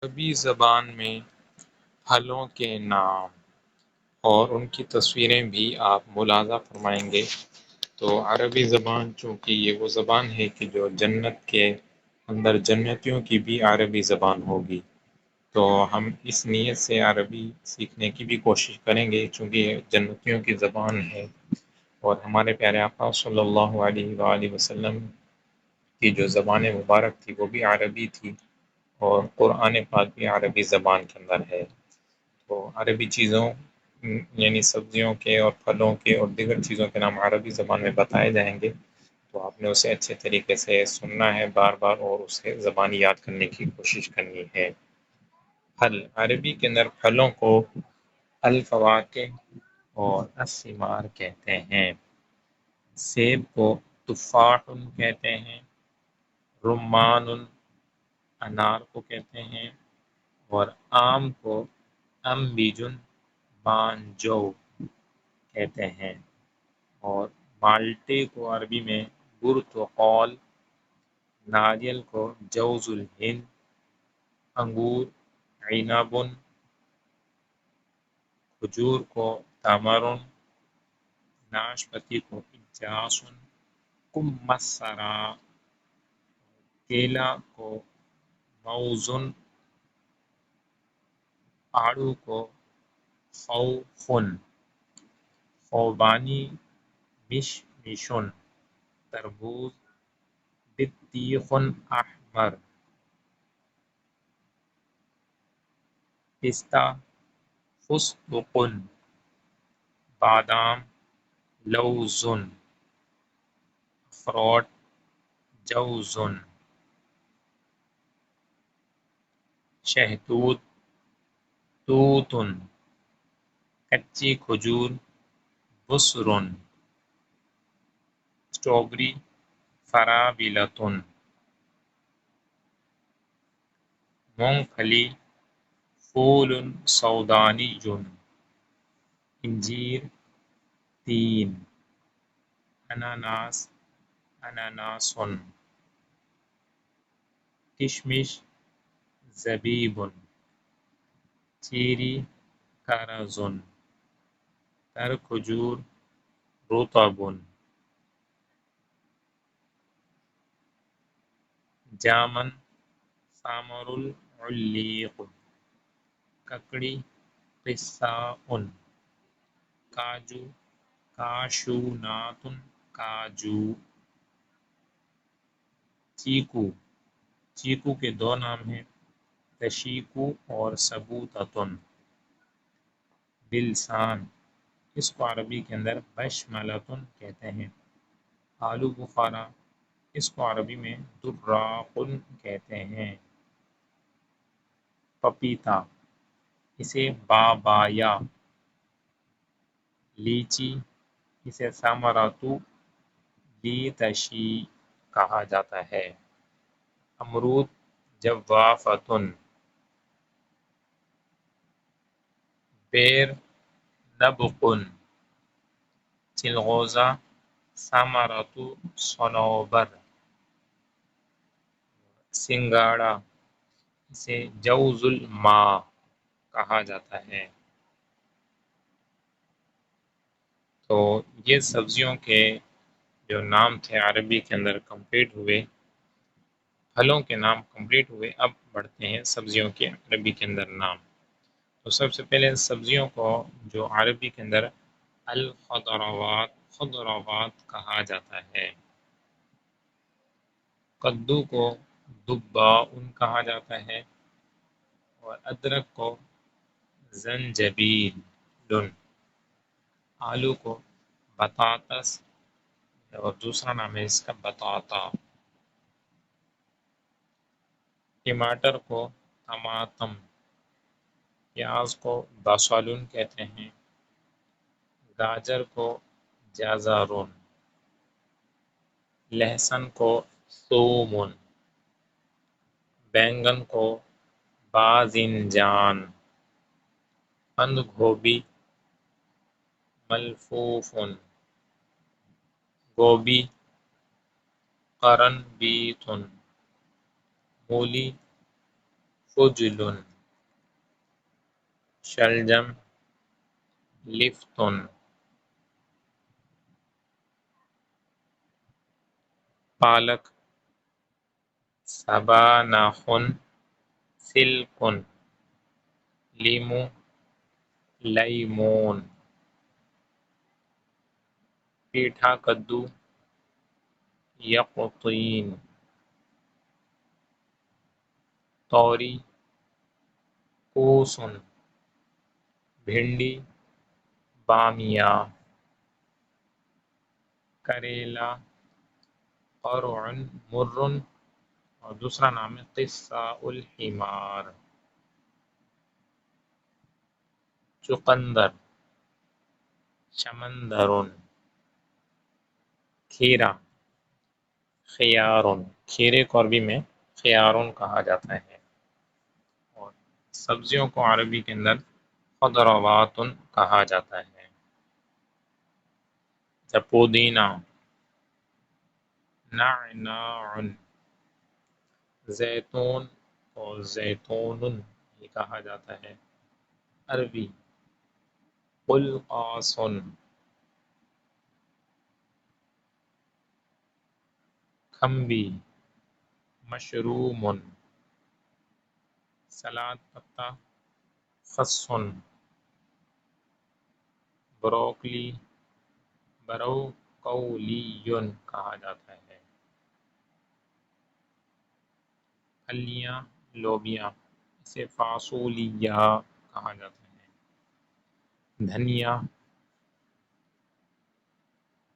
عربی زبان میں پھلوں کے نام اور ان کی تصویریں بھی آپ ملاحظہ فرمائیں گے تو عربی زبان چونکہ یہ وہ زبان ہے کہ جو جنت کے اندر جنتیوں کی بھی عربی زبان ہوگی، تو ہم اس نیت سے عربی سیکھنے کی بھی کوشش کریں گے چونکہ یہ جنتیوں کی زبان ہے اور ہمارے پیارے آقا صلی اللہ علیہ وآلہ وسلم کی جو زبان مبارک تھی وہ بھی عربی تھی اور قرآن پاک بھی عربی زبان کے اندر ہے۔ تو عربی چیزوں یعنی سبزیوں کے اور پھلوں کے اور دیگر چیزوں کے نام عربی زبان میں بتائے جائیں گے، تو آپ نے اسے اچھے طریقے سے سننا ہے بار بار اور اسے زبانی یاد کرنے کی کوشش کرنی ہے۔ پھل، عربی کے اندر پھلوں کو الفواکہ اور الثمار کہتے ہیں۔ سیب کو تفاح کہتے ہیں، رمان انار کو کہتے ہیں اور آم کو انبیجن بانجو کہتے ہیں، اور مالٹے کو عربی میں برتقال، ناریل کو جوز الہند، انگور عنب، کھجور کو تمر، ناشپاتی کو اجاس، کمثرى، کیلا کو موز، آڑو کو خوخ، خوبانی مشمش، تربوز بطیخ احمر، پستہ فستق، بادام لوز، اخروٹ جوز، شہتوت توت، کچی کھجور بسر، اسٹرابری فرابلۃ، مونگ پھلی فول سودانی، انجیر تین، اناناس اناناس، کشمش زبیب، چیری کرز، تر کھجور رطب، جامن ثمر العلیق، ککڑی قثاء، کاجو کاشونات کاجو، چیکو، چیکو کے دو نام ہیں، تشیکو اور ثبوتۃ، بلسان، اس کو عربی کے اندر بشملۃ کہتے ہیں، آلو بخارا، اس کو عربی میں دراق کہتے ہیں، پپیتا، اسے بابایا، لیچی، اسے ثمرۃ لیتشی کہا جاتا ہے، امرود جوافۃ، بیر نبق، چلغوزہ ثمرۃ صنوبر، سنگاڑا، اسے جوز الماء کہا جاتا ہے۔ تو یہ سبزیوں کے جو نام تھے عربی کے اندر کمپلیٹ ہوئے، پھلوں کے نام کمپلیٹ ہوئے، اب بڑھتے ہیں سبزیوں کے عربی کے اندر نام۔ تو سب سے پہلے سبزیوں کو جو عربی کے اندر الخضروات، خضروات کہا جاتا ہے۔ کدو کو دباء کہا جاتا ہے اور ادرک کو زنجبیل، آلو کو بطاطس اور دوسرا نام ہے اس کا بطاطا، ٹماٹر کو طماطم، پیاز کو بصل کہتے ہیں، گاجر کو جزر، لہسن کو ثوم، بینگن کو باذنجان، بند گوبھی ملفوف، گوبھی قرنبیط، مولی فجل، شلجم، لفت، پالک، سبانخ، سلک، لیمو، لیمون، پیٹھا کدو، یقطین، توری، کوس، بھنڈی، بامیہ، کریلا، قرع، مر، اور دوسرا نام ہے قصہ الحمار، چقندر، چمندر، کھیرا، خیار، کھیرے کو عربی میں خیارون کہا جاتا ہے، اور سبزیوں کو عربی کے اندر خضروات کہا جاتا ہے، جب پودینہ، نعناع، زیتون اور زیتون یہ کہا جاتا ہے عربی، قلقاس، کھمبی، مشروم، سلاد پتا، خس، بروکلی، بروکولی کہا جاتا ہے، پھلیاں، لوبیا، اسے فاصولیہ کہا جاتا ہے، دھنیا،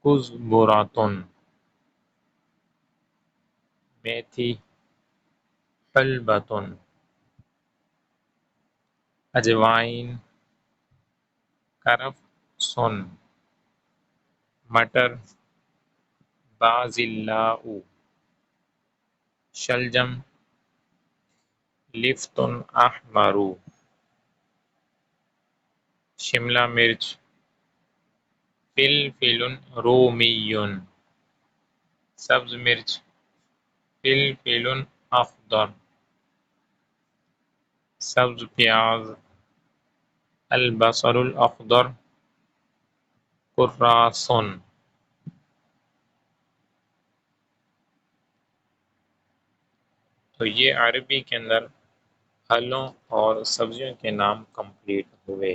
کزبراتن، میتھی، حلبتن، اجوائن، کرفسن، مٹر، بازلاء، شلجم، لفت احمر، شملہ مرچ، فلفل رومی، سبز مرچ، فلفل اخضر، سبز پیاز، البصل الاخضر، کراث۔ تو یہ عربی کے اندر پھلوں اور سبزیوں کے نام کمپلیٹ ہوئے۔